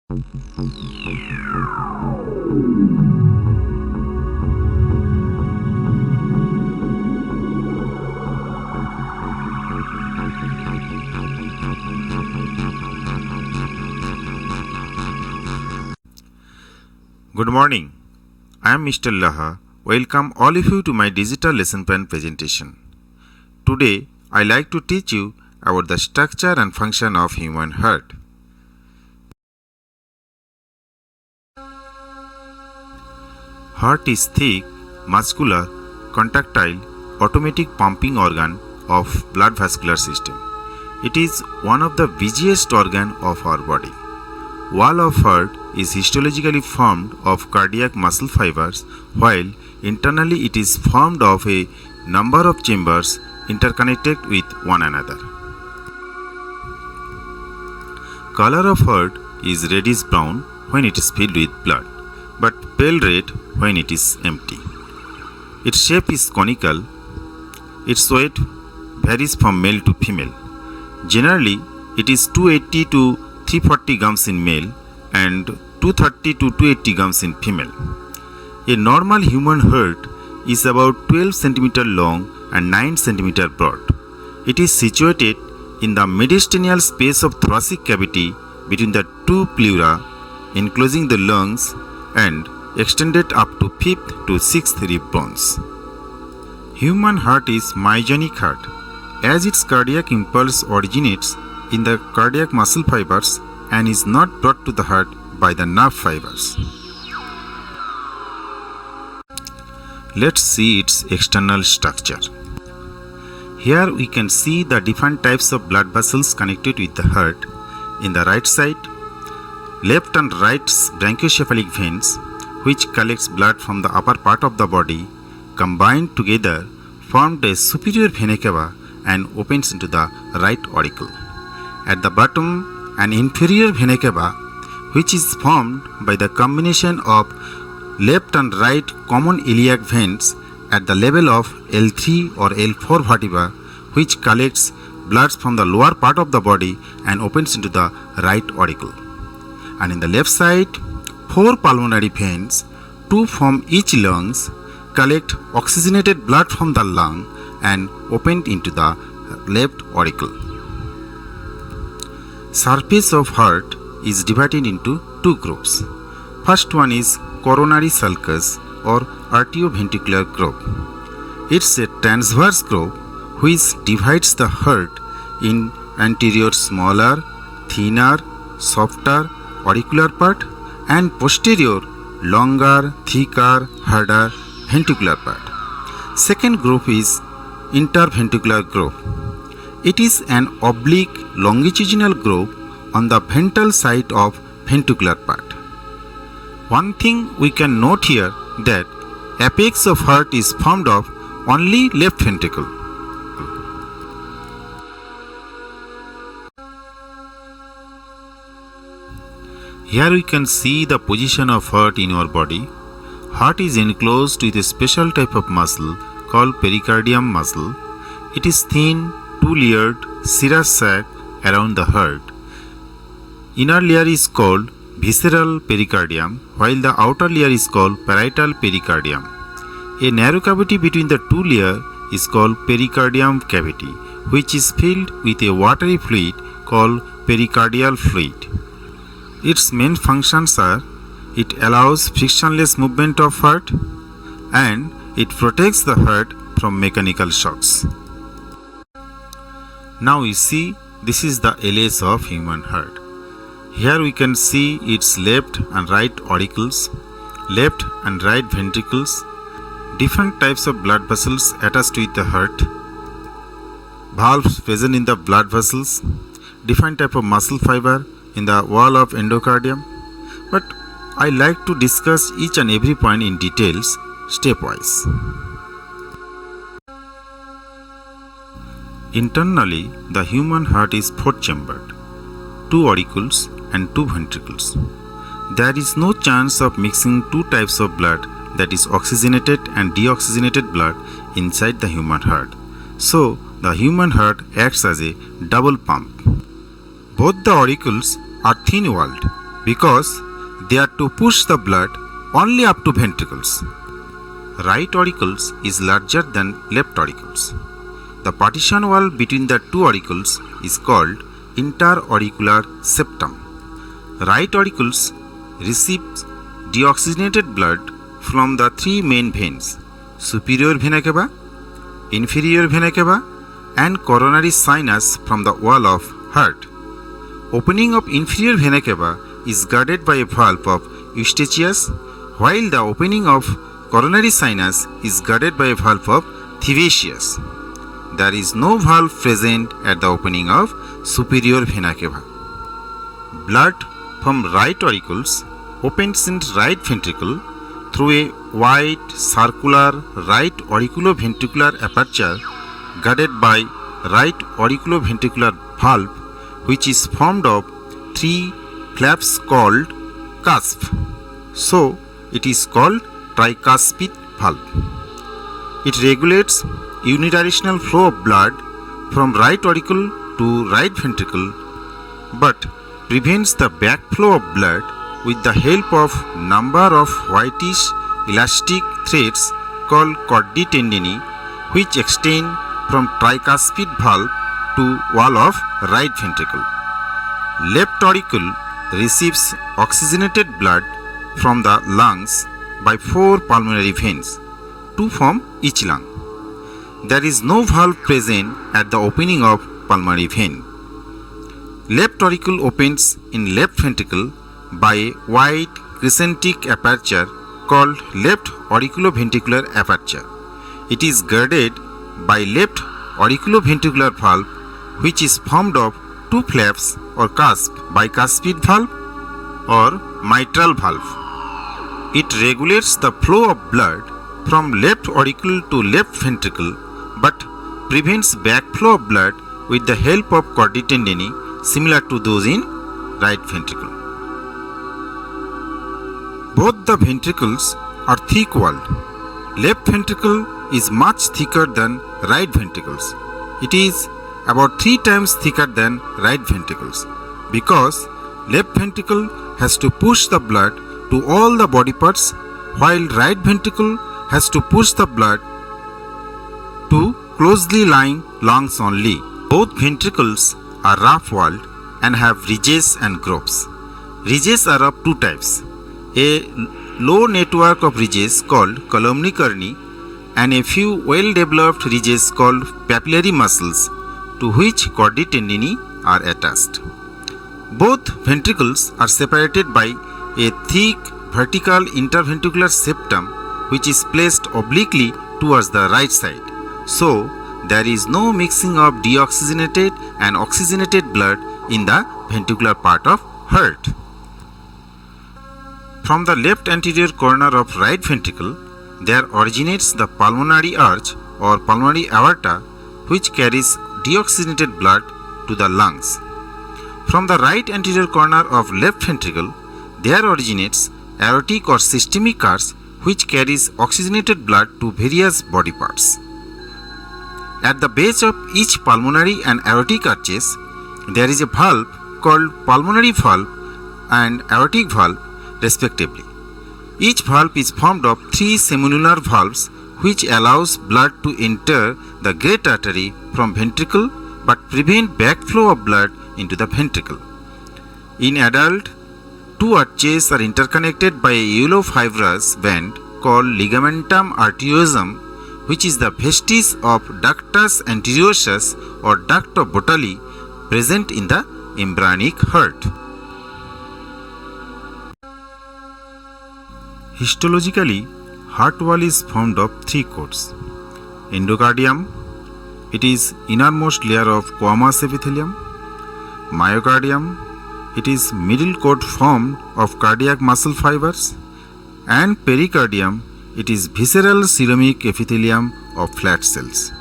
Good morning. I am Mr. Laha. Welcome all of you to my digital lesson plan presentation. Today, I like to teach you about the structure and function of human heart. Heart is thick, muscular, contractile, automatic pumping organ of blood vascular system. It is one of the busiest organ of our body. Wall of heart is histologically formed of cardiac muscle fibers, while internally it is formed of a number of chambers interconnected with one another. Color of heart is reddish brown when it is filled with blood, but pale red when it is empty. Its shape is conical. Its weight varies from male to female. Generally, it is 280 to 340 grams in male and 230 to 280 grams in female. A normal human heart is about 12 cm long and 9 cm broad. It is situated in the mediastinal space of thoracic cavity between the two pleura, enclosing the lungs, and extended up to 5th to 6th rib bones. Human heart is myogenic heart, as its cardiac impulse originates in the cardiac muscle fibers and is not brought to the heart by the nerve fibers. Let's see its external structure. Here we can see the different types of blood vessels connected with the heart. In the right side, left and right brachiocephalic veins, which collects blood from the upper part of the body, combined together formed a superior vena cava and opens into the right auricle. At the bottom, an inferior vena cava, which is formed by the combination of left and right common iliac veins at the level of L3 or L4 vertebra, which collects blood from the lower part of the body and opens into the right auricle. And in the left side, 4 pulmonary veins, 2 from each lungs, collect oxygenated blood from the lung and open into the left auricle. Surface of heart is divided into 2 groups. First one is coronary sulcus or arterioventricular groove. It's a transverse groove which divides the heart in anterior smaller, thinner, softer auricular part and posterior longer, thicker, harder ventricular part. Second groove is interventricular groove. It is an oblique longitudinal groove on the ventral side of ventricular part. One thing we can note here that apex of heart is formed of only left ventricle. Here we can see the position of heart in our body. Heart is enclosed with a special type of muscle called pericardium muscle. It is thin, two-layered serous sac around the heart. Inner layer is called visceral pericardium, while the outer layer is called parietal pericardium. A narrow cavity between the two layers is called pericardium cavity, which is filled with a watery fluid called pericardial fluid. Its main functions are: it allows frictionless movement of heart and it protects the heart from mechanical shocks. Now you see, this is the LS of human heart. Here we can see its left and right auricles, left and right ventricles, different types of blood vessels attached with the heart, valves present in the blood vessels, different type of muscle fiber in the wall of endocardium. But I like to discuss each and every point in details stepwise. Internally, the human heart is 4-chambered, 2 auricles and 2 ventricles. There is no chance of mixing 2 types of blood, that is oxygenated and deoxygenated blood, inside the human heart. So, the human heart acts as a double pump. Both the auricles are thin-walled because they are to push the blood only up to ventricles. Right auricles is larger than left auricles. The partition wall between the two auricles is called interauricular septum. Right auricles receives deoxygenated blood from the three main veins: superior vena cava, inferior vena cava, and coronary sinus from the wall of heart. Opening of inferior vena cava is guarded by a valve of Eustachius, while the opening of coronary sinus is guarded by a valve of Thevesius. There is no valve present at the opening of superior vena cava. Blood from right auricles opens in right ventricle through a wide circular right auriculoventricular aperture guarded by right auriculoventricular valve, which is formed of three flaps called cusp. So it is called tricuspid valve. It regulates unidirectional flow of blood from right auricle to right ventricle, but prevents the backflow of blood with the help of number of whitish elastic threads called chordae tendineae, which extend from tricuspid valve to wall of right ventricle. Left auricle receives oxygenated blood from the lungs by four pulmonary veins, two from each lung. There is no valve present at the opening of pulmonary vein. Left auricle opens in left ventricle by a wide crescentic aperture called left auriculoventricular aperture. It is guarded by left auriculoventricular valve, which is formed of two flaps or cusp, bicuspid valve or mitral valve. It regulates the flow of blood from left auricle to left ventricle, but prevents backflow of blood with the help of chordae tendineae similar to those in right ventricle. Both the ventricles are thick-walled. Left ventricle is much thicker than right ventricles. It is about 3 times thicker than right ventricles because left ventricle has to push the blood to all the body parts, while right ventricle has to push the blood to closely lying lungs only. Both ventricles are rough-walled and have ridges and grooves. Ridges are of two types: a low network of ridges called columni carni and a few well-developed ridges called papillary muscles to which chordae tendineae are attached. Both ventricles are separated by a thick vertical interventricular septum which is placed obliquely towards the right side. So, there is no mixing of deoxygenated and oxygenated blood in the ventricular part of heart. From the left anterior corner of right ventricle, there originates the pulmonary arch or pulmonary aorta, which carries deoxygenated blood to the lungs. From the right anterior corner of left ventricle, there originates aortic or systemic arch, which carries oxygenated blood to various body parts. At the base of each pulmonary and aortic arches, there is a valve called pulmonary valve and aortic valve, respectively. Each valve is formed of 3 semilunar valves, which allows blood to enter the great artery from ventricle but prevent backflow of blood into the ventricle. In adult, 2 arches are interconnected by a yellow fibrous band called ligamentum arteriosum, which is the vestige of ductus anteriosus or duct of Botolli present in the embryonic heart. Histologically, heart wall is formed of 3 coats. Endocardium, it is innermost layer of squamous epithelium. Myocardium, it is middle coat formed of cardiac muscle fibers. And pericardium, it is visceral ceromic epithelium of flat cells.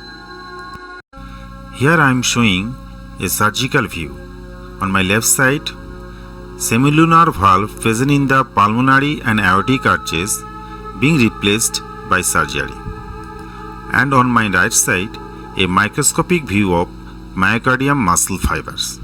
Here I am showing a surgical view. On my left side, semilunar valve present in the pulmonary and aortic arches being replaced by surgery. And on my right side, a microscopic view of myocardium muscle fibers.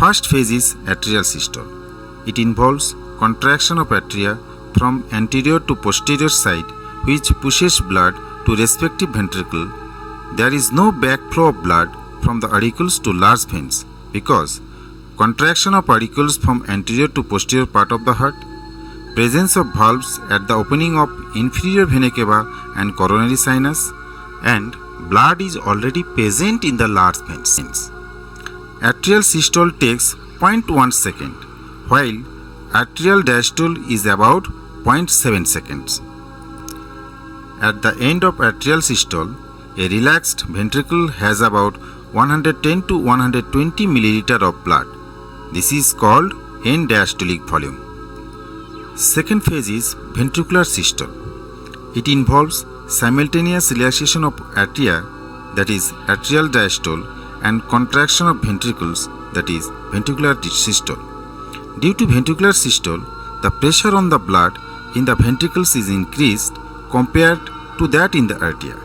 First phase is atrial systole. It involves contraction of atria from anterior to posterior side, which pushes blood to respective ventricle. There is no backflow of blood from the auricles to large veins because contraction of auricles from anterior to posterior part of the heart, presence of valves at the opening of inferior vena cava and coronary sinus, and blood is already present in the large veins. Atrial systole takes 0.1 second, while atrial diastole is about 0.7 seconds. At the end of atrial systole, a relaxed ventricle has about 110 to 120 milliliter of blood. This is called end diastolic volume. Second phase is ventricular systole. It involves simultaneous relaxation of atria, that is atrial diastole, and contraction of ventricles, that is ventricular systole. Due to ventricular systole, the pressure on the blood in the ventricles is increased compared to that in the atria.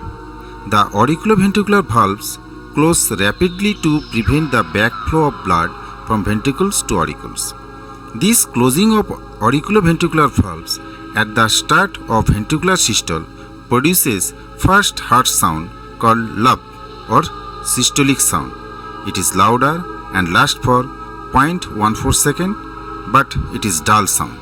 The auriculoventricular valves close rapidly to prevent the backflow of blood from ventricles to auricles. This closing of auriculoventricular valves at the start of ventricular systole produces first heart sound called lup or systolic sound. It is louder and lasts for 0.14 second, but it is dull sound.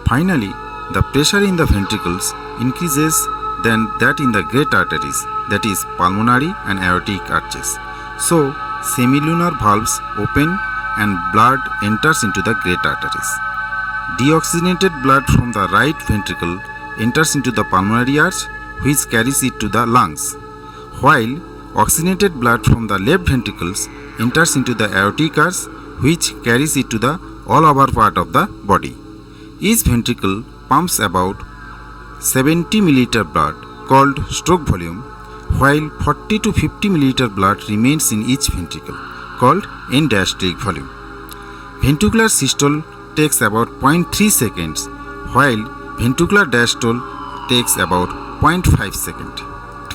Finally, the pressure in the ventricles increases than that in the great arteries, that is pulmonary and aortic arches. So, semilunar valves open and blood enters into the great arteries. Deoxygenated blood from the right ventricle enters into the pulmonary arch, which carries it to the lungs, while oxygenated blood from the left ventricles enters into the aortic arch, which carries it to the all over part of the body. Each ventricle pumps about 70 milliliter blood called stroke volume, while 40 to 50 milliliter blood remains in each ventricle called end diastolic volume. Ventricular systole takes about 0.3 seconds, while ventricular diastole takes about 0.5 seconds.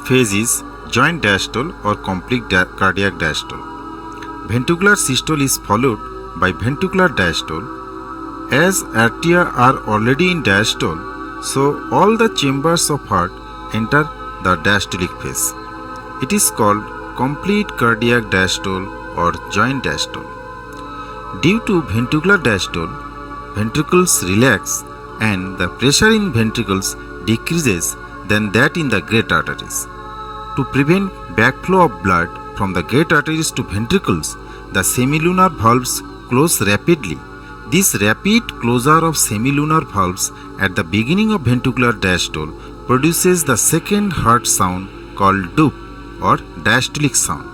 Phase is joint diastole or complete cardiac diastole. Ventricular systole is followed by ventricular diastole. As atria are already in diastole, so all the chambers of heart enter the diastolic phase. It is called complete cardiac diastole or joint diastole. Due to ventricular diastole, ventricles relax and the pressure in ventricles decreases than that in the great arteries. To prevent backflow of blood from the great arteries to ventricles, the semilunar valves close rapidly. This rapid closure of semilunar valves at the beginning of ventricular diastole produces the second heart sound called dup or diastolic sound.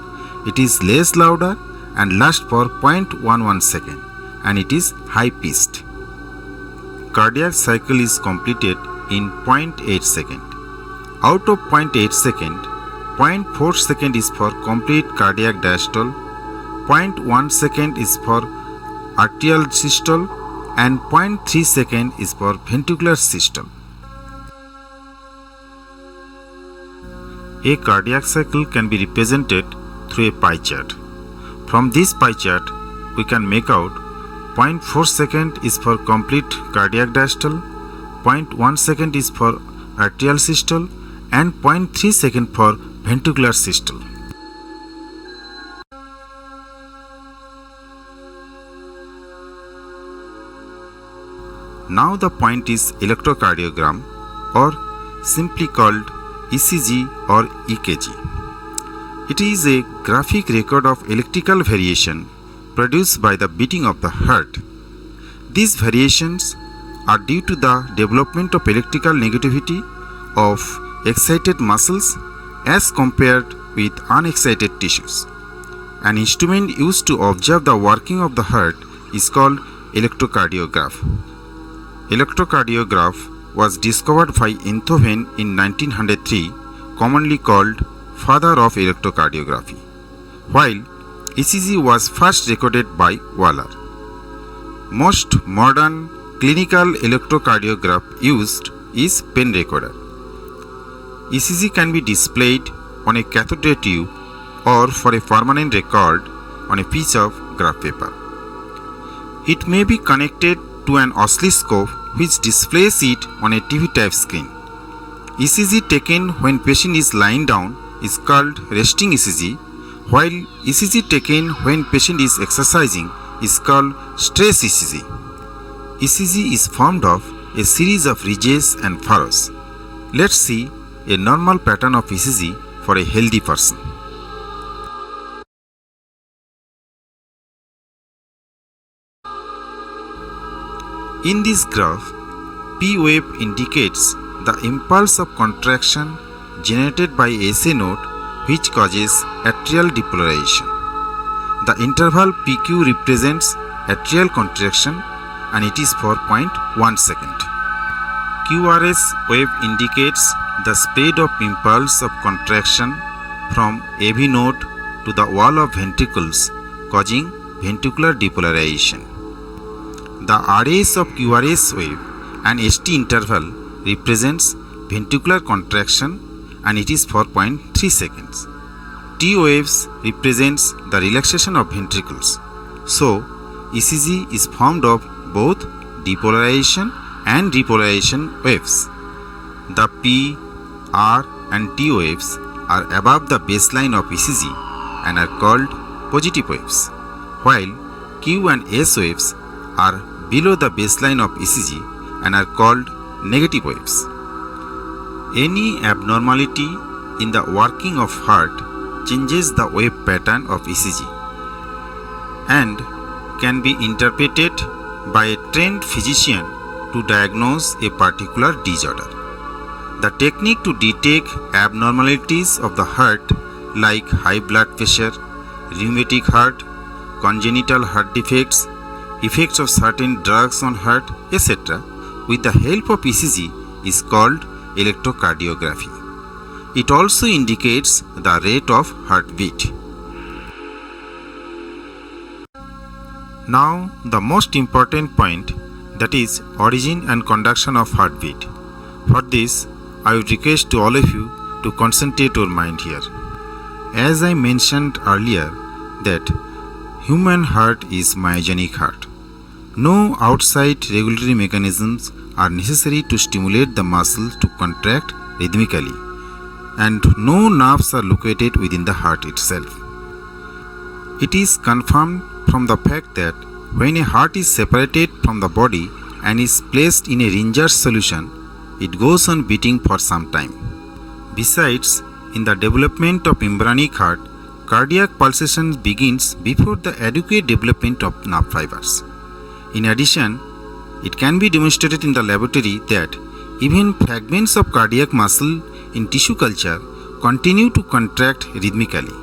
It is less louder and lasts for 0.11 second, and it is high pitched. Cardiac cycle is completed in 0.8 second. Out of 0.8 second, 0.4 second is for complete cardiac diastole, 0.1 second is for atrial systole, and 0.3 second is for ventricular systole. A cardiac cycle can be represented through a pie chart. From this pie chart, we can make out 0.4 second is for complete cardiac diastole, 0.1 second is for atrial systole, and 0.3 second for ventricular systole. Now the point is electrocardiogram, or simply called ECG or EKG. It is a graphic record of electrical variation produced by the beating of the heart. These variations are due to the development of electrical negativity of excited muscles as compared with unexcited tissues. An instrument used to observe the working of the heart is called electrocardiograph. Electrocardiograph was discovered by Enthoven in 1903, commonly called father of electrocardiography, while ECG was first recorded by Waller. Most modern clinical electrocardiograph used is pen recorder. ECG can be displayed on a cathode tube or for a permanent record on a piece of graph paper. It may be connected to an oscilloscope which displays it on a TV type screen. ECG taken when patient is lying down is called resting ECG, while ECG taken when patient is exercising is called stress ECG. ECG is formed of a series of ridges and furrows. Let's see a normal pattern of ECG for a healthy person. In this graph, P wave indicates the impulse of contraction generated by SA node which causes atrial depolarization. The interval PQ represents atrial contraction and it is for 0.1 second. QRS wave indicates the spread of impulse of contraction from AV node to the wall of ventricles causing ventricular depolarization. The RS of QRS wave and ST interval represents ventricular contraction and it is for 0.3 seconds. T waves represents the relaxation of ventricles. So, ECG is formed of both depolarization and repolarization waves. The P, R and T waves are above the baseline of ECG and are called positive waves, while Q and S waves are below the baseline of ECG and are called negative waves. Any abnormality in the working of heart changes the wave pattern of ECG and can be interpreted by a trained physician to diagnose a particular disorder. The technique to detect abnormalities of the heart like high blood pressure, rheumatic heart, congenital heart defects, effects of certain drugs on heart, etc. with the help of ECG is called electrocardiography. It also indicates the rate of heartbeat. Now the most important point, that is origin and conduction of heartbeat. For this, I would request to all of you to concentrate your mind here. As I mentioned earlier that human heart is myogenic heart. No outside regulatory mechanisms are necessary to stimulate the muscle to contract rhythmically, and no nerves are located within the heart itself. It is confirmed from the fact that when a heart is separated from the body and is placed in a Ringer's solution, it goes on beating for some time. Besides, in the development of embryonic heart, cardiac pulsation begins before the adequate development of nerve fibers. In addition, it can be demonstrated in the laboratory that even fragments of cardiac muscle in tissue culture continue to contract rhythmically.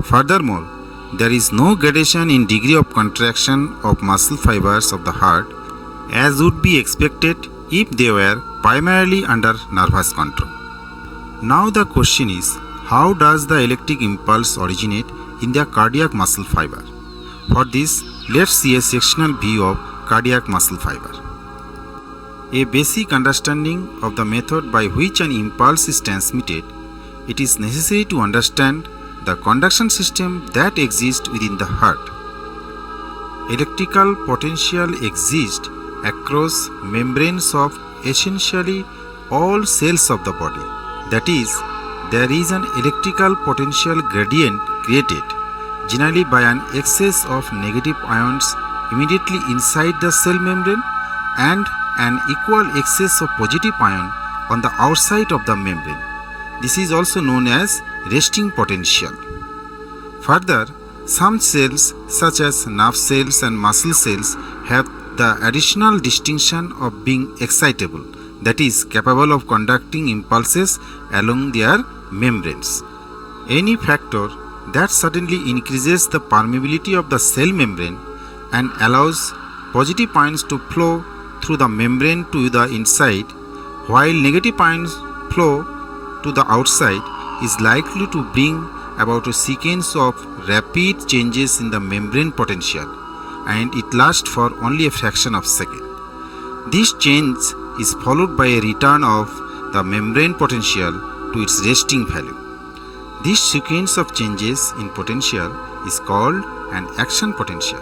Furthermore, there is no gradation in degree of contraction of muscle fibers of the heart as would be expected if they were primarily under nervous control. Now the question is, how does the electric impulse originate in the cardiac muscle fiber? For this, let's see a sectional view of cardiac muscle fiber. A basic understanding of the method by which an impulse is transmitted, it is necessary to understand the conduction system that exists within the heart. Electrical potential exists across membranes of essentially all cells of the body. That is, there is an electrical potential gradient created generally by an excess of negative ions immediately inside the cell membrane and an equal excess of positive ion on the outside of the membrane. This is also known as resting potential. Further, some cells such as nerve cells and muscle cells have the additional distinction of being excitable, that is, capable of conducting impulses along their membranes. Any factor that suddenly increases the permeability of the cell membrane and allows positive ions to flow through the membrane to the inside, while negative ions flow to the outside, is likely to bring about a sequence of rapid changes in the membrane potential, and it lasts for only a fraction of a second. This change is followed by a return of the membrane potential to its resting value. This sequence of changes in potential is called and action potential,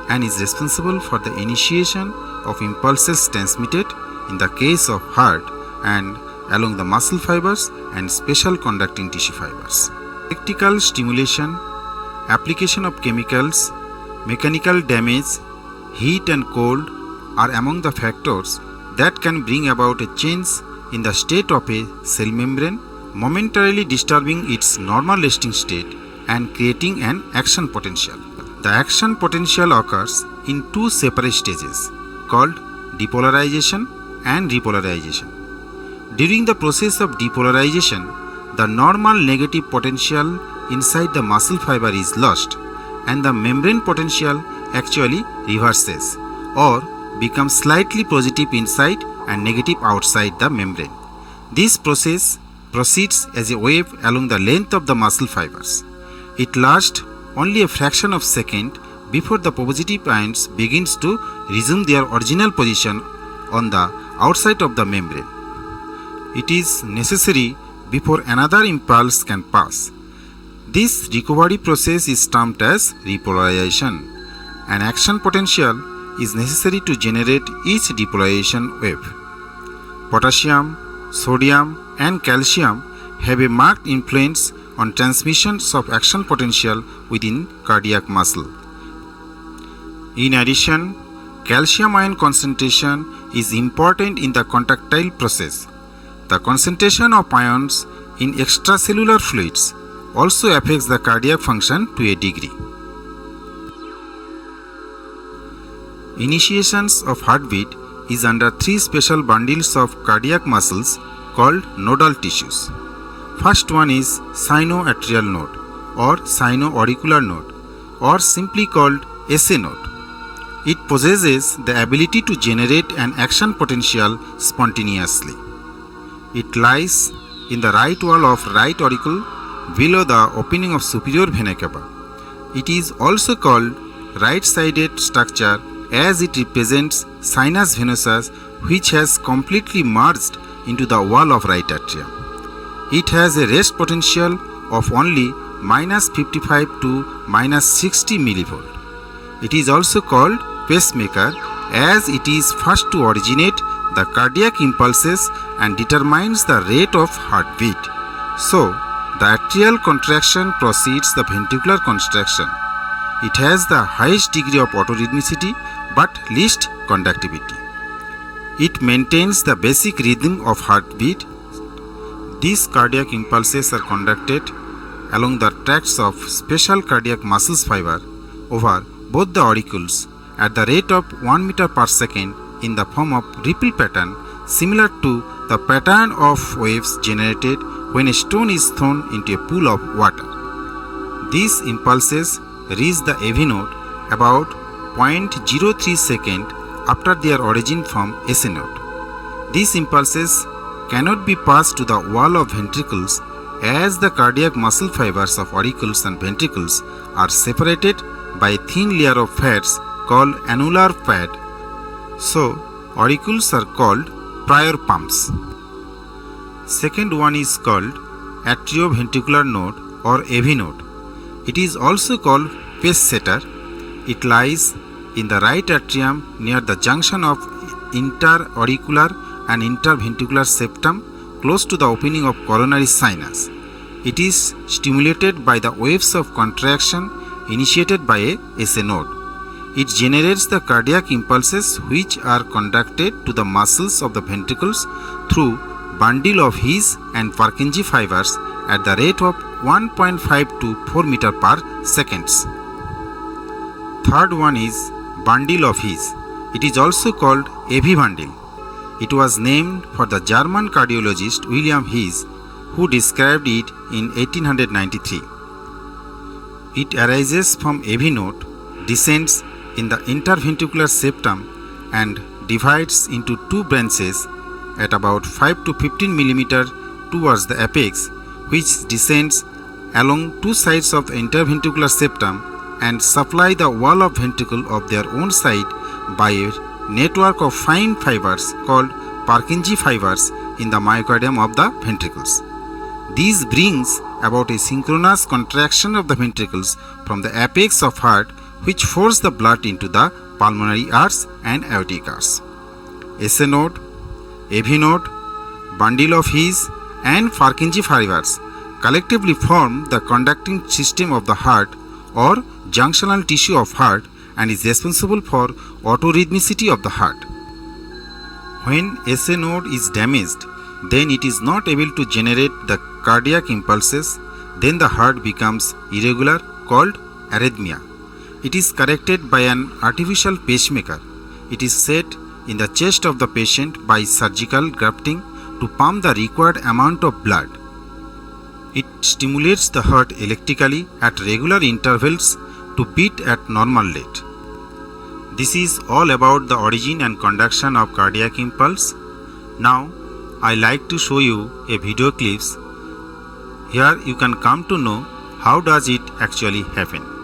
and is responsible for the initiation of impulses transmitted in the case of heart and along the muscle fibers and special conducting tissue fibers. Electrical stimulation, application of chemicals, mechanical damage, heat and cold are among the factors that can bring about a change in the state of a cell membrane, momentarily disturbing its normal resting state and creating an action potential. The action potential occurs in two separate stages called depolarization and repolarization. During the process of depolarization, the normal negative potential inside the muscle fiber is lost and the membrane potential actually reverses or becomes slightly positive inside and negative outside the membrane. This process proceeds as a wave along the length of the muscle fibers. It lasts only a fraction of a second before the positive ions begins to resume their original position on the outside of the membrane. It is necessary before another impulse can pass. This recovery process is termed as repolarization. An action potential is necessary to generate each depolarization wave. Potassium, sodium, and calcium have a marked influence on transmissions of action potential within cardiac muscle. In addition, calcium ion concentration is important in the contractile process. The concentration of ions in extracellular fluids also affects the cardiac function to a degree. Initiations of heartbeat is under three special bundles of cardiac muscles called nodal tissues. First one is sinoatrial node or sinoauricular node or simply called SA node. It possesses the ability to generate an action potential spontaneously. It lies in the right wall of right auricle below the opening of superior vena cava. It is also called right-sided structure as it represents sinus venosus which has completely merged into the wall of right atrium. It has a rest potential of only -55 to -60 mV. It is also called pacemaker as it is first to originate the cardiac impulses and determines the rate of heartbeat. So, the atrial contraction precedes the ventricular contraction. It has the highest degree of autorhythmicity but least conductivity. It maintains the basic rhythm of heartbeat. These cardiac impulses are conducted along the tracts of special cardiac muscles fiber over both the auricles at the rate of 1 meter per second in the form of ripple pattern similar to the pattern of waves generated when a stone is thrown into a pool of water. These impulses reach the AV node about 0.03 second after their origin from SA node. These impulses cannot be passed to the wall of ventricles as the cardiac muscle fibers of auricles and ventricles are separated by a thin layer of fats called annular fat. So, auricles are called prior pumps. Second one is called atrioventricular node or AV node. It is also called pace setter. It lies in the right atrium near the junction of interauricular and interventricular septum close to the opening of coronary sinus. It is stimulated by the waves of contraction initiated by a SA node. It generates the cardiac impulses which are conducted to the muscles of the ventricles through bundle of His and Purkinje fibers at the rate of 1.5 to 4 meter per seconds. Third one is bundle of His. It is also called AV bundle. It was named for the German cardiologist William His, who described it in 1893. It arises from AV node, descends in the interventricular septum and divides into two branches at about 5 to 15 mm towards the apex, which descends along two sides of the interventricular septum and supply the wall of ventricle of their own side by a network of fine fibers called Purkinje fibers in the myocardium of the ventricles. This brings about a synchronous contraction of the ventricles from the apex of heart, which force the blood into the pulmonary arch and aortic arch. SA node, AV node, bundle of His and Purkinje fibers collectively form the conducting system of the heart or junctional tissue of heart and is responsible for autorhythmicity of the heart. When SA node is damaged, then it is not able to generate the cardiac impulses, then the heart becomes irregular, called arrhythmia. It is corrected by an artificial pacemaker. It is set in the chest of the patient by surgical grafting to pump the required amount of blood. It stimulates the heart electrically at regular intervals to beat at normal rate. This is all about the origin and conduction of cardiac impulse. Now, I like to show you a video clips. Here you can come to know how does it actually happen.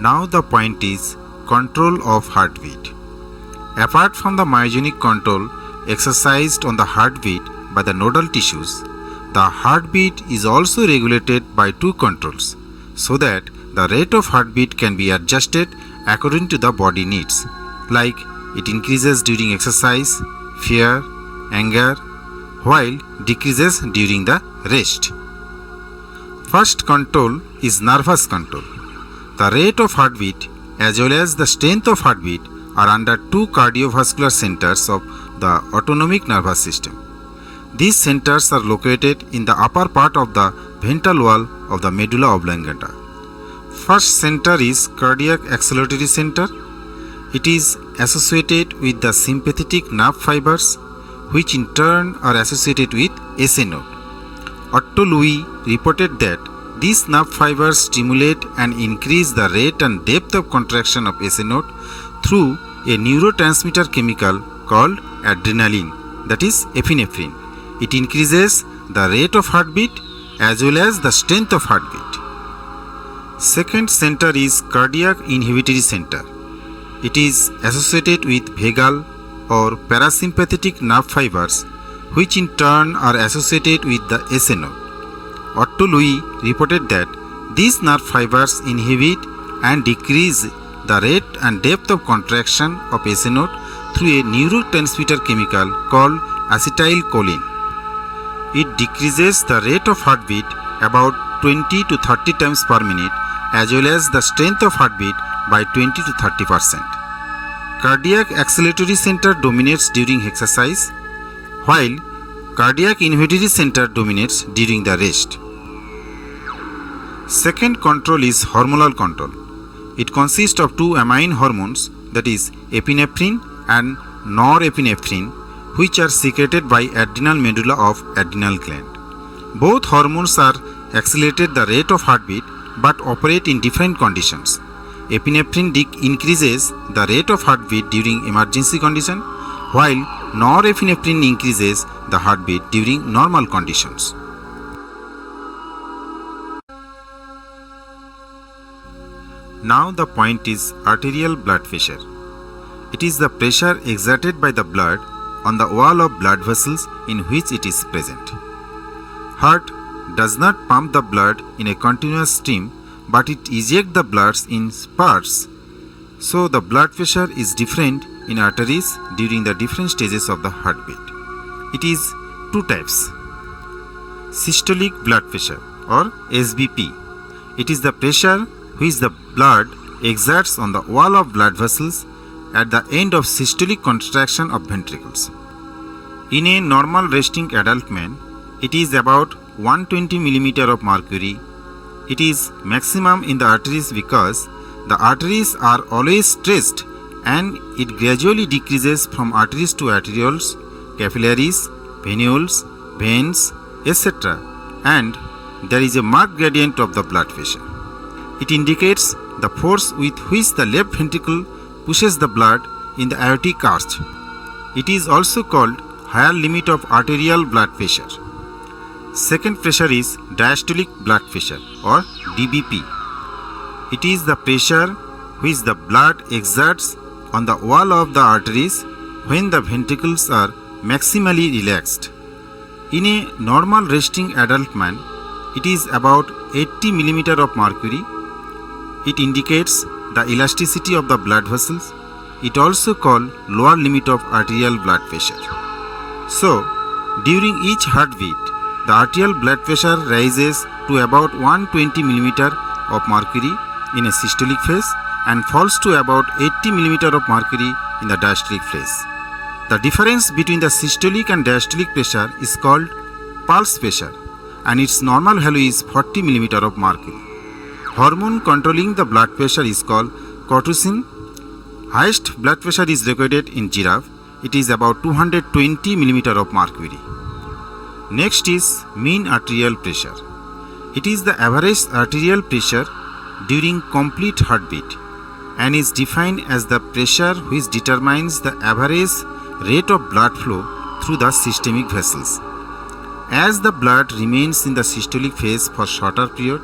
Now the point is control of heartbeat. Apart from the myogenic control exercised on the heartbeat by the nodal tissues, the heartbeat is also regulated by two controls so that the rate of heartbeat can be adjusted according to the body needs, like it increases during exercise, fear, anger, while decreases during the rest. First control is nervous control. The rate of heartbeat as well as the strength of heartbeat are under two cardiovascular centers of the autonomic nervous system. These centers are located in the upper part of the ventral wall of the medulla oblongata. First center is cardiac acceleratory center. It is associated with the sympathetic nerve fibers, which in turn are associated with SA node. Otto Loewi reported that these nerve fibers stimulate and increase the rate and depth of contraction of SA node through a neurotransmitter chemical called adrenaline, that is epinephrine. It increases the rate of heartbeat as well as the strength of heartbeat. Second center is cardiac inhibitory center. It is associated with vagal or parasympathetic nerve fibers, which in turn are associated with the SA node. Otto Loewi reported that these nerve fibers inhibit and decrease the rate and depth of contraction of SA node through a neurotransmitter chemical called acetylcholine. It decreases the rate of heartbeat about 20 to 30 times per minute as well as the strength of heartbeat by 20 to 30%. Cardiac acceleratory center dominates during exercise, while cardiac inhibitory center dominates during the rest. Second control is hormonal control. It consists of two amine hormones, that is epinephrine and norepinephrine, which are secreted by adrenal medulla of adrenal gland. Both hormones are accelerated the rate of heartbeat but operate in different conditions. Epinephrine increases the rate of heartbeat during emergency condition, while norepinephrine increases the heartbeat during normal conditions. Now the point is arterial blood pressure. It is the pressure exerted by the blood on the wall of blood vessels in which it is present. Heart does not pump the blood in a continuous stream, but it ejects the blood in spurts. So the blood pressure is different in arteries during the different stages of the heartbeat. It is two types. Systolic blood pressure or SBP. It is the pressure which the blood exerts on the wall of blood vessels at the end of systolic contraction of ventricles. In a normal resting adult man, it is about 120 mm of mercury. It is maximum in the arteries because the arteries are always stressed, and it gradually decreases from arteries to arterioles, capillaries, venules, veins, etc. And there is a marked gradient of the blood pressure. It indicates the force with which the left ventricle pushes the blood in the aortic arch. It is also called higher limit of arterial blood pressure. Second pressure is diastolic blood pressure or DBP. It is the pressure which the blood exerts on the wall of the arteries when the ventricles are maximally relaxed. In a normal resting adult man, it is about 80 mm of mercury. It indicates the elasticity of the blood vessels. It also called lower limit of arterial blood pressure. So, during each heartbeat, the arterial blood pressure rises to about 120 mm of mercury in a systolic phase and falls to about 80 mm of mercury in the diastolic phase. The difference between the systolic and diastolic pressure is called pulse pressure, and its normal value is 40 mm of mercury. Hormone controlling the blood pressure is called cortisone. Highest blood pressure is recorded in giraffe. It is about 220 mm of mercury. Next is mean arterial pressure. It is the average arterial pressure during complete heartbeat and is defined as the pressure which determines the average rate of blood flow through the systemic vessels. As the blood remains in the systolic phase for shorter period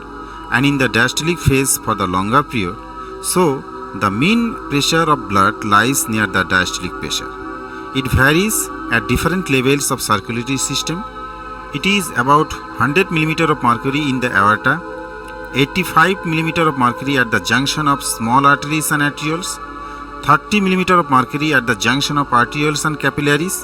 and in the diastolic phase for the longer period, so the mean pressure of blood lies near the diastolic pressure. It varies at different levels of circulatory system. It is about 100 mm of mercury in the aorta, 85 mm of mercury at the junction of small arteries and arterioles, 30 mm of mercury at the junction of arterioles and capillaries,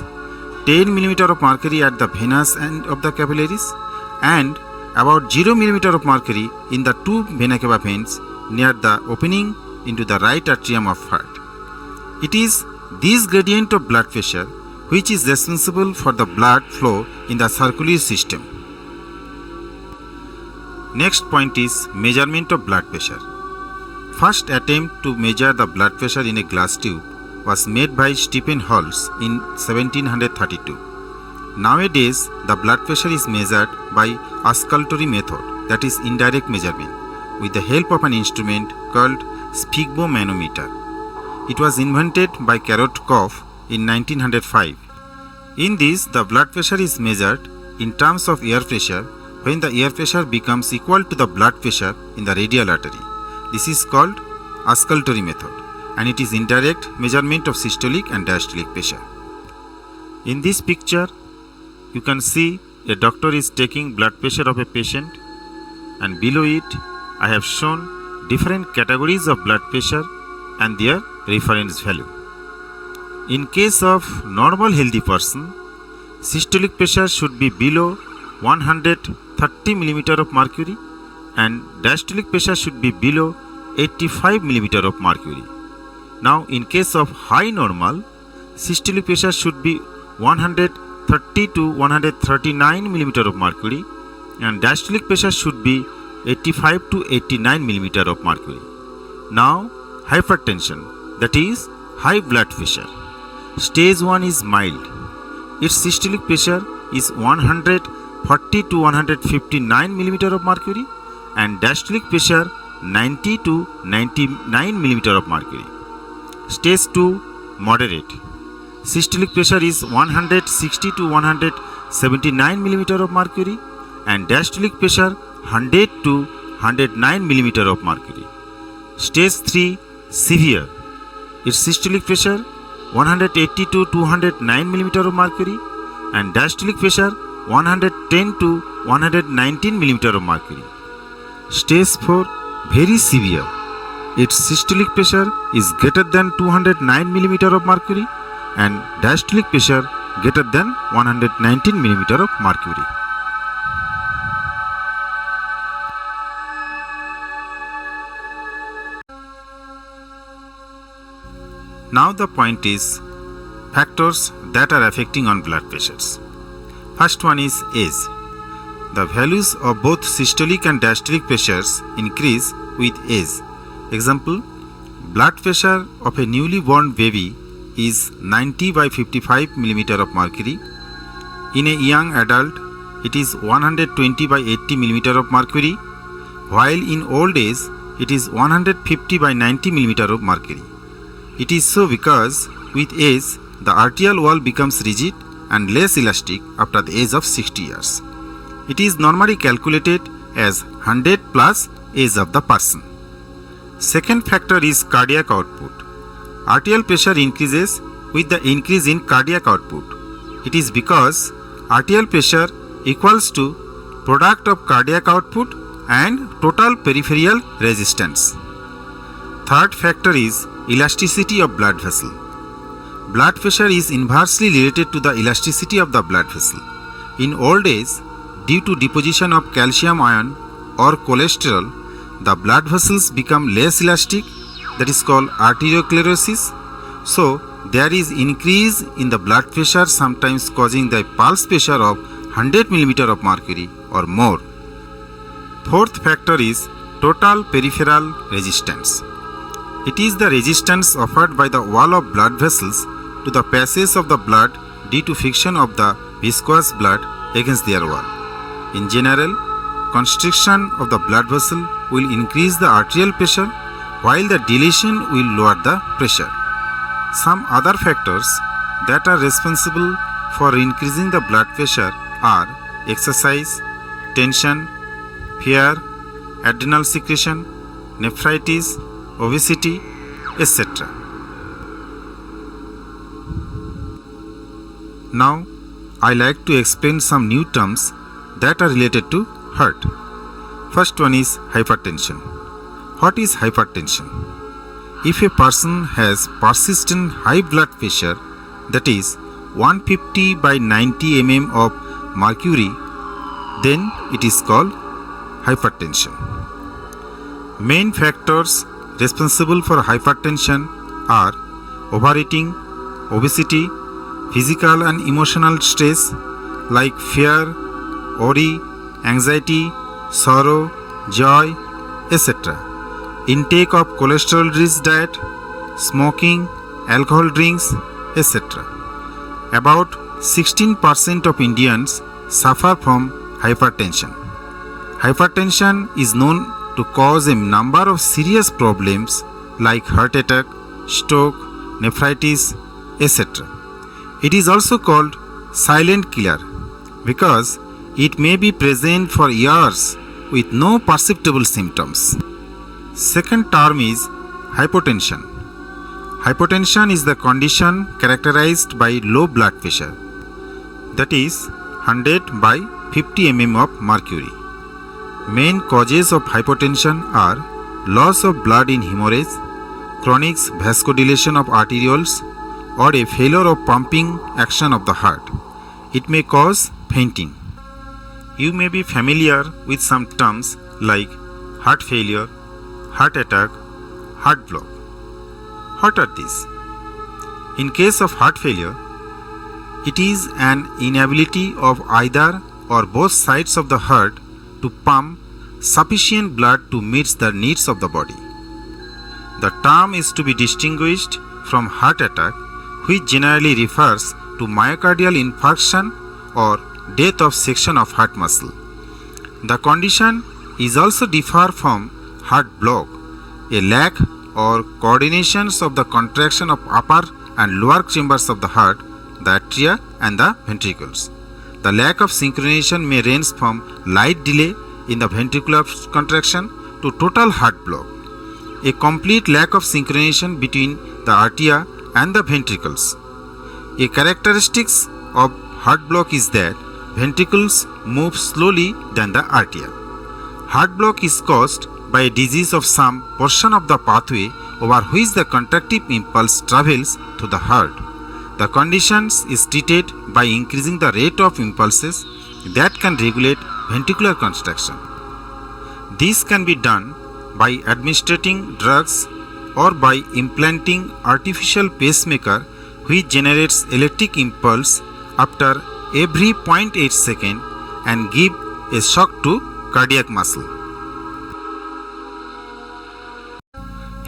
10 mm of mercury at the venous end of the capillaries, and about 0 mm of mercury in the two vena cava veins near the opening into the right atrium of heart. It is this gradient of blood pressure which is responsible for the blood flow in the circulatory system. Next point is measurement of blood pressure. First attempt to measure the blood pressure in a glass tube was made by Stephen Holtz in 1732. Nowadays, the blood pressure is measured by auscultatory method, that is indirect measurement, with the help of an instrument called sphygmomanometer. It was invented by Korotkov in 1905. In this, the blood pressure is measured in terms of air pressure when the air pressure becomes equal to the blood pressure in the radial artery. This is called auscultatory method, and it is indirect measurement of systolic and diastolic pressure. In this picture, you can see a doctor is taking blood pressure of a patient, and below it I have shown different categories of blood pressure and their reference value. In case of normal healthy person, systolic pressure should be below 130 mm of mercury and diastolic pressure should be below 85 mm of mercury. Now, in case of high normal, systolic pressure should be 130 to 139 mm of mercury and diastolic pressure should be 85 to 89 mm of mercury. Now, hypertension, that is high blood pressure. Stage 1 is mild. Its systolic pressure is 140 to 159 mm of mercury and diastolic pressure 90 to 99 mm of mercury. Stage 2 moderate. Systolic pressure is 160 to 179 mm of mercury and diastolic pressure 100 to 109 mm of mercury. Stage 3 severe. Its systolic pressure 180 to 209 mm of mercury and diastolic pressure 110 to 119 mm of mercury. Stage 4 very severe. Its systolic pressure is greater than 209 mm of mercury and diastolic pressure greater than 119 mm of mercury. Now the point is factors that are affecting on blood pressures. First one is age. The values of both systolic and diastolic pressures increase with age. Example, blood pressure of a newly born baby is 90 by 55 mm of mercury. In a young adult, it is 120 by 80 mm of mercury, while in old age, it is 150 by 90 mm of mercury. It is so because with age, the arterial wall becomes rigid and less elastic after the age of 60 years. It is normally calculated as 100 plus age of the person. Second factor is cardiac output. Arterial pressure increases with the increase in cardiac output. It is because arterial pressure equals to product of cardiac output and total peripheral resistance. Third factor is elasticity of blood vessel. Blood pressure is inversely related to the elasticity of the blood vessel. In old age, due to deposition of calcium ion or cholesterol, the blood vessels become less elastic, that is called arteriosclerosis. So, there is increase in the blood pressure, sometimes causing the pulse pressure of 100 mm of mercury or more. Fourth factor is total peripheral resistance. It is the resistance offered by the wall of blood vessels to the passage of the blood due to friction of the viscous blood against their wall. In general, constriction of the blood vessel will increase the arterial pressure, while the dilation will lower the pressure. Some other factors that are responsible for increasing the blood pressure are exercise, tension, fear, adrenal secretion, nephritis, obesity, etc. Now, I like to explain some new terms that are related to heart. First one is hypertension. What is hypertension? If a person has persistent high blood pressure, that is 150 by 90 mm of mercury, then it is called hypertension. Main factors responsible for hypertension are overeating, obesity, physical and emotional stress like fear, worry, anxiety, sorrow, joy, etc. Intake of cholesterol-rich diet, smoking, alcohol drinks, etc. About 16% of Indians suffer from hypertension. Hypertension is known to cause a number of serious problems like heart attack, stroke, nephritis, etc. It is also called silent killer because it may be present for years with no perceptible symptoms. Second term is hypotension. Hypotension is the condition characterized by low blood pressure, that is 100 by 50 mm of mercury. Main causes of hypotension are loss of blood in hemorrhage, chronic vasodilation of arterioles, or a failure of pumping action of the heart. It may cause fainting. You may be familiar with some terms like heart failure, heart attack, heart block. What are these? In case of heart failure, it is an inability of either or both sides of the heart to pump sufficient blood to meet the needs of the body. The term is to be distinguished from heart attack, which generally refers to myocardial infarction or death of section of heart muscle. The condition is also different from heart block, a lack or coordinations of the contraction of upper and lower chambers of the heart, the atria and the ventricles. The lack of synchronization may range from light delay in the ventricular contraction to total heart block. A complete lack of synchronization between the atria and the ventricles. A characteristic of heart block is that ventricles move slowly than the atria. Heart block is caused by a disease of some portion of the pathway over which the contractive impulse travels to the heart. The condition is treated by increasing the rate of impulses that can regulate ventricular contraction. This can be done by administering drugs or by implanting artificial pacemaker which generates electric impulse after every 0.8 second and give a shock to cardiac muscle.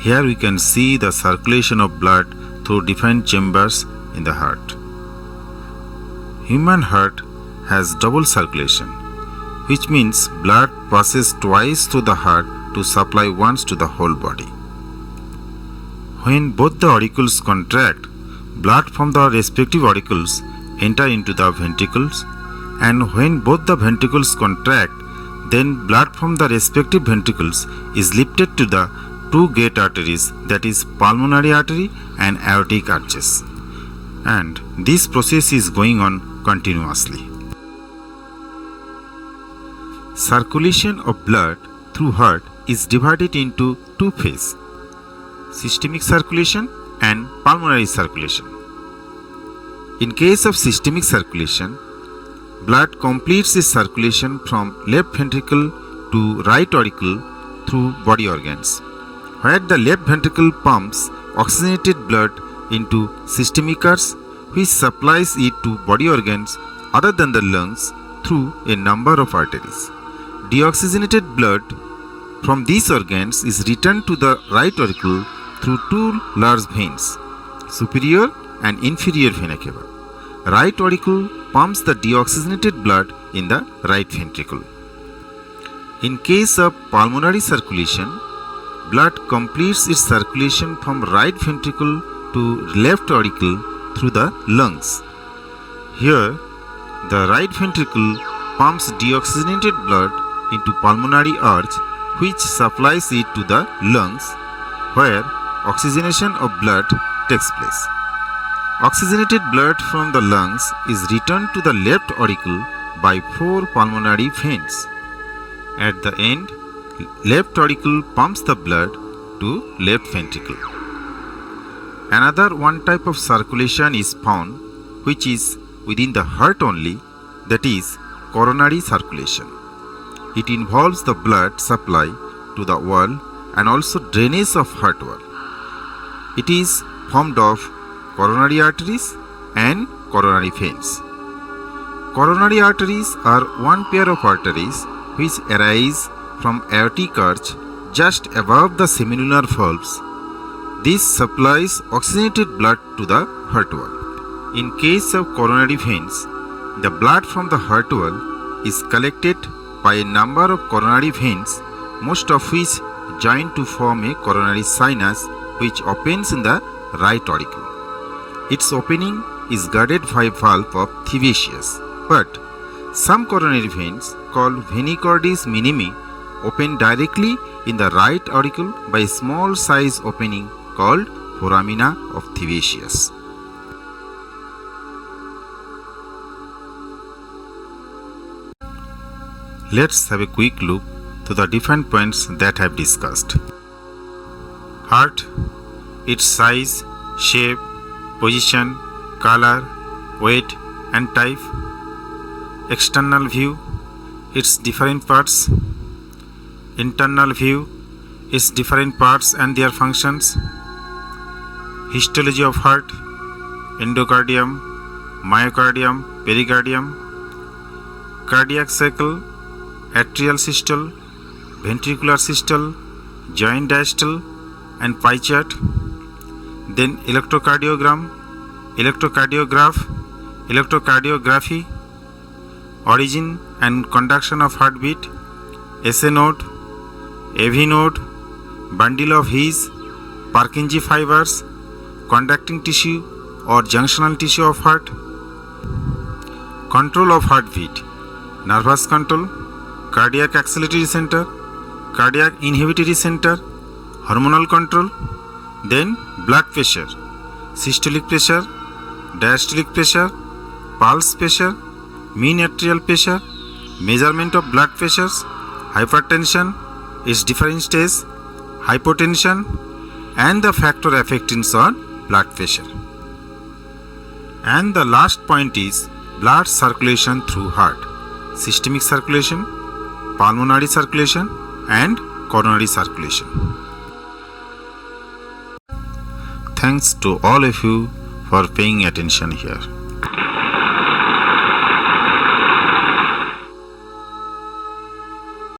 Here we can see the circulation of blood through different chambers in the heart. Human heart has double circulation, which means blood passes twice through the heart to supply once to the whole body. When both the auricles contract, blood from the respective auricles enter into the ventricles, and when both the ventricles contract, then blood from the respective ventricles is lifted to the two great arteries, that is pulmonary artery and aortic arches, and this process is going on continuously. Circulation of blood through heart is divided into two phases: systemic circulation and pulmonary circulation. In case of systemic circulation, blood completes its circulation from left ventricle to right auricle through body organs, where the left ventricle pumps oxygenated blood into systemic arch, which supplies it to body organs other than the lungs through a number of arteries. Deoxygenated blood from these organs is returned to the right auricle through two large veins, superior and inferior vena cava. Right auricle pumps the deoxygenated blood in the right ventricle. In case of pulmonary circulation, blood completes its circulation from right ventricle to left auricle through the lungs. Here, the right ventricle pumps deoxygenated blood into pulmonary arch, which supplies it to the lungs, where oxygenation of blood takes place. Oxygenated blood from the lungs is returned to the left auricle by four pulmonary veins. At the end, left auricle pumps the blood to left ventricle. Another one type of circulation is found which is within the heart only, that is coronary circulation. It involves the blood supply to the wall and also drainage of heart wall. It is formed of coronary arteries and coronary veins. Coronary arteries are one pair of arteries which arise from aortic arch just above the semilunar valves. This supplies oxygenated blood to the heart wall. In case of coronary veins, the blood from the heart wall is collected by a number of coronary veins, most of which join to form a coronary sinus which opens in the right auricle. Its opening is guarded by a valve of Thevesius, but some coronary veins called veni cordis minimi open directly in the right auricle by a small size opening called foramina of Thevesius. Let's have a quick look to the different points that I have discussed. Heart, its size, shape, position, color, weight and type. External view, its different parts. Internal view, its different parts and their functions. Histology of heart, endocardium, myocardium, pericardium. Cardiac cycle, atrial systole, ventricular systole, joint diastole and pie chart. Then electrocardiogram, electrocardiograph, electrocardiography. Origin and conduction of heartbeat, SA node, AV node, bundle of His, Purkinje fibers, conducting tissue or junctional tissue of heart. Control of heartbeat, nervous control, cardiac acceleratory center, cardiac inhibitory center, hormonal control. Then blood pressure, systolic pressure, diastolic pressure, pulse pressure, mean arterial pressure, measurement of blood pressures, hypertension, its different stages, hypotension and the factor affecting on blood pressure. And the last point is blood circulation through heart, systemic circulation, pulmonary circulation and coronary circulation. thanks to all of you for paying attention here.